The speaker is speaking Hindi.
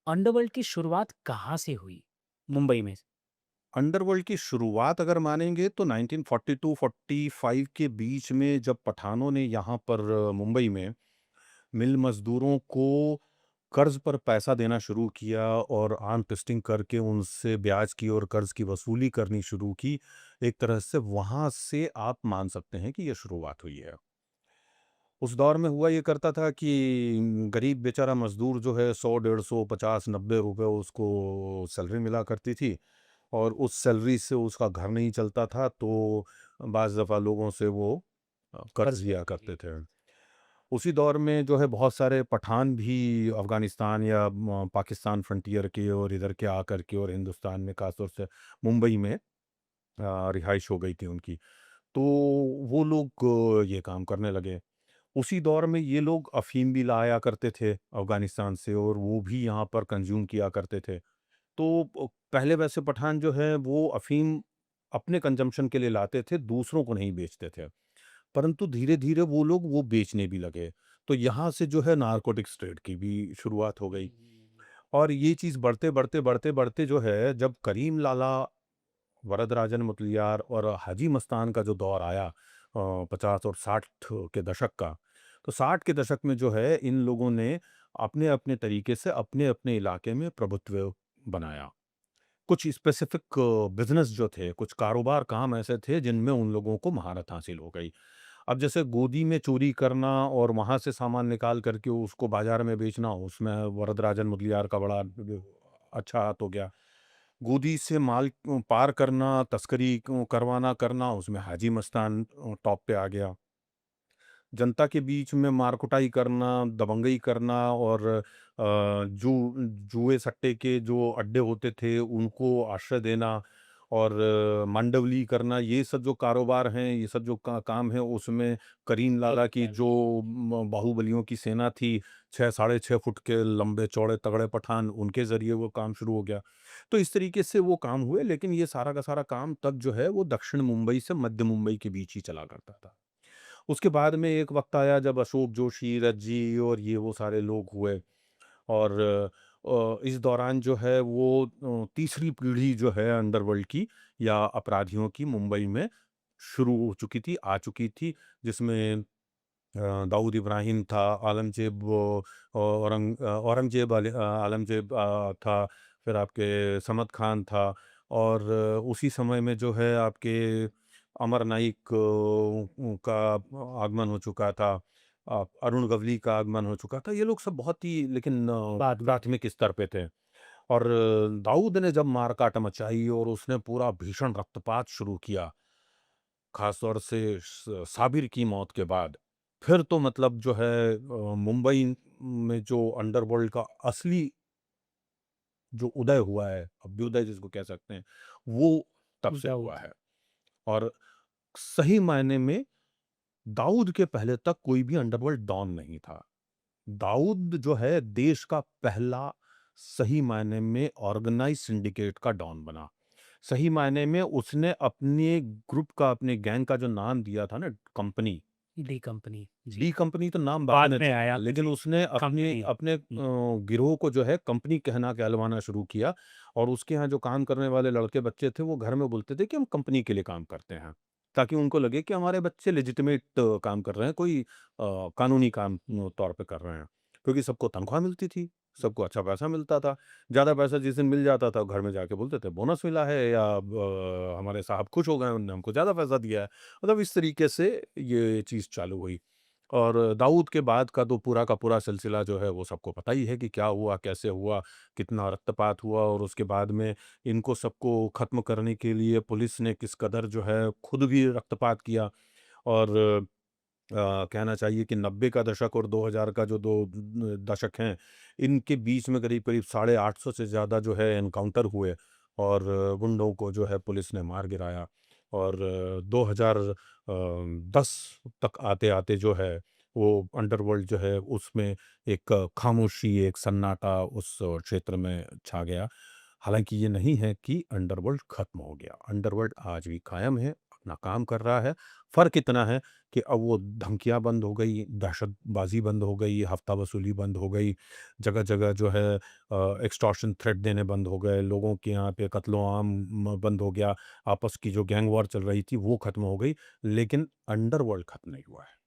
अंडरवर्ल्ड की शुरुआत कहाँ से हुई? मुंबई में। अंडरवर्ल्ड की शुरुआत अगर मानेंगे तो 1942-45 के बीच में जब पठानों ने यहाँ पर मुंबई में मिल मज़दूरों को कर्ज़ पर पैसा देना शुरू किया और आर्म ट्विस्टिंग करके उनसे ब्याज की और कर्ज़ की वसूली करनी शुरू की। एक तरह से वहाँ से आप मान सकते हैं कि ये शुरुआत हुई है। उस दौर में हुआ ये करता था कि गरीब बेचारा मज़दूर जो है 100, 150, 50, 90 रुपए उसको सैलरी मिला करती थी। और उस सैलरी से उसका घर नहीं चलता था, तो बाज़ दफ़ा लोगों से वो कर्ज़ कर्ज लिया लेते थे। करते थे। उसी दौर में जो है बहुत सारे पठान भी अफ़गानिस्तान या पाकिस्तान फ्रंटियर के और इधर के आकर के और हिंदुस्तान में ख़ासतौर से मुंबई में रिहाइश हो गई थी उनकी। तो वो लोग ये काम करने लगे। उसी दौर में ये लोग अफ़ीम भी लाया करते थे अफ़गानिस्तान से और वो भी यहाँ पर कंज़्यूम किया करते थे। तो पहले वैसे पठान जो है वो अफ़ीम अपने कंज़म्पशन के लिए लाते थे, दूसरों को नहीं बेचते थे। परंतु धीरे-धीरे वो लोग वो बेचने भी लगे। तो यहाँ से जो है नारकोटिक्स ट्रेड की भी शुरुआत हो गई। हुँ। और ये चीज़ बढ़ते-बढ़ते जो है जब करीम लाला, वरदराजन मुतलियार और हाजी मस्तान का जो दौर आया 50 और 60 के दशक का, तो 60 के दशक में जो है इन लोगों ने अपने-अपने तरीके से अपने-अपने इलाके में प्रभुत्व बनाया। कुछ स्पेसिफिक बिज़नेस जो थे, कुछ कारोबार काम ऐसे थे जिनमें उन लोगों को महारत हासिल हो गई। अब जैसे गोदी में चोरी करना और वहाँ से सामान निकाल कर के उसको बाज़ार में बेचना, उसमें वरदराजन मुदलियार का बड़ा अच्छा हाथ हो गया। गोदी से माल पार करना, तस्करी करवाना करना, उसमें हाजी मस्तान टॉप पे आ गया। जनता के बीच में मार-कुटाई करना, दबंगई करना और जुए सट्टे के जो अड्डे होते थे, उनको आश्रय देना और मांडवली करना, ये सब जो कारोबार हैं, ये सब जो काम है, उसमें करीम लाला की जो बाहुबलियों की सेना थी, 6 साढ़े 6 फुट के लंबे चौड़े तगड़े पठान, उनके ज़रिए वो काम शुरू हो गया। तो इस तरीके से वो काम हुए, लेकिन ये सारा का सारा काम तब जो है, वो दक्षिण मुंबई से मध्य मुंबई के बीच ही चला करता था। उसके बाद में एक वक़्त आया जब अशोक जोशी, रज्जी और ये वो सारे लोग हुए और इस दौरान जो है वो तीसरी पीढ़ी जो है अंडरवर्ल्ड की या अपराधियों की मुंबई में शुरू हो चुकी थी, आ चुकी थी, जिसमें दाऊद इब्राहिम था, औरंगज़ेब आलमगीर था, फिर आपके समद खान था और उसी समय में जो है आपके अमर नाइक का आगमन हो चुका था। अरुण गवली का आगमन हो चुका था। ये लोग सब बहुत ही लेकिन बाद में आए। प्राथमिक स्तर पे थे और दाऊद ने जब मार-काट मचाई और उसने पूरा भीषण रक्तपात शुरू किया, ख़ास तौर से साबिर की मौत के बाद, फिर तो मतलब जो है मुंबई में जो अंडरवर्ल्ड का असली जो उदय हुआ है, अभ्युदय जिसको कह सकते हैं, वो तब से हुआ दाऊद। है। और सही मायने में दाऊद के पहले तक कोई भी अंडरवर्ल्ड डॉन नहीं था। दाऊद जो है देश का पहला सही मायने में ऑर्गेनाइज़ सिंडिकेट का डॉन बना। सही मायने में उसने अपने ग्रुप का, अपने गैंग का जो नाम दिया था ना कंपनी, डी कंपनी, जी। डी कंपनी तो नाम बाद बाद में में चला, आया, लेकिन जी। उसने अपने कंपनी। अपने हुँ। गिरोह को जो है कंपनी कहना कहलवाना शुरू किया और उसके यहाँ जो काम करने वाले लड़के बच्चे थे, वो घर में बोलते थे कि हम कंपनी के लिए काम करते हैं। ताकि उनको लगे कि हमारे बच्चे लेजिटिमेट काम कर रहे हैं, कोई कानूनी काम तौर पे कर रहे हैं। क्योंकि सबको तनख्वाह मिलती थी, सबको अच्छा पैसा मिलता था। ज़्यादा पैसा जिस दिन मिल जाता था, घर में जाके बोलते थे बोनस मिला है या हमारे साहब खुश हो गए, उन्होंने हमको ज़्यादा पैसा दिया है। मतलब इस तरीके से ये चीज़ चालू हुई। और दाऊद के बाद का तो पूरा का पूरा सिलसिला जो है वो सबको पता ही है कि क्या हुआ, कैसे हुआ, कितना रक्तपात हुआ और उसके बाद में इनको सबको ख़त्म करने के लिए पुलिस ने किस कदर जो है खुद भी रक्तपात किया और कहना चाहिए कि 90 का दशक और 2000 का जो 2 दशक हैं, इनके बीच में करीब-करीब 850 से ज़्यादा जो है एनकाउंटर हुए और गुंडों को जो है पुलिस ने मार गिराया और 2010 तक आते-आते जो है, वो अंडरवर्ल्ड जो है उसमें एक खामोशी, एक सन्नाटा उस क्षेत्र में छा गया। हालाँकि ये नहीं है कि अंडरवर्ल्ड खत्म हो गया, अंडरवर्ल्ड आज भी कायम है, अपना काम कर रहा है। फ़र्क इतना है कि अब वो धमकियाँ बंद हो गई, दहशतबाज़ी बंद हो गई, हफ्ता वसूली बंद हो गई, जगह-जगह जो है एक्सटॉर्शन थ्रेट देने बंद हो गए, लोगों के यहाँ पे कत्लो-आम बंद हो गया, आपस की जो गैंग वॉर चल रही थी वो ख़त्म हो गई, लेकिन अंडरवर्ल्ड ख़त्म नहीं हुआ है।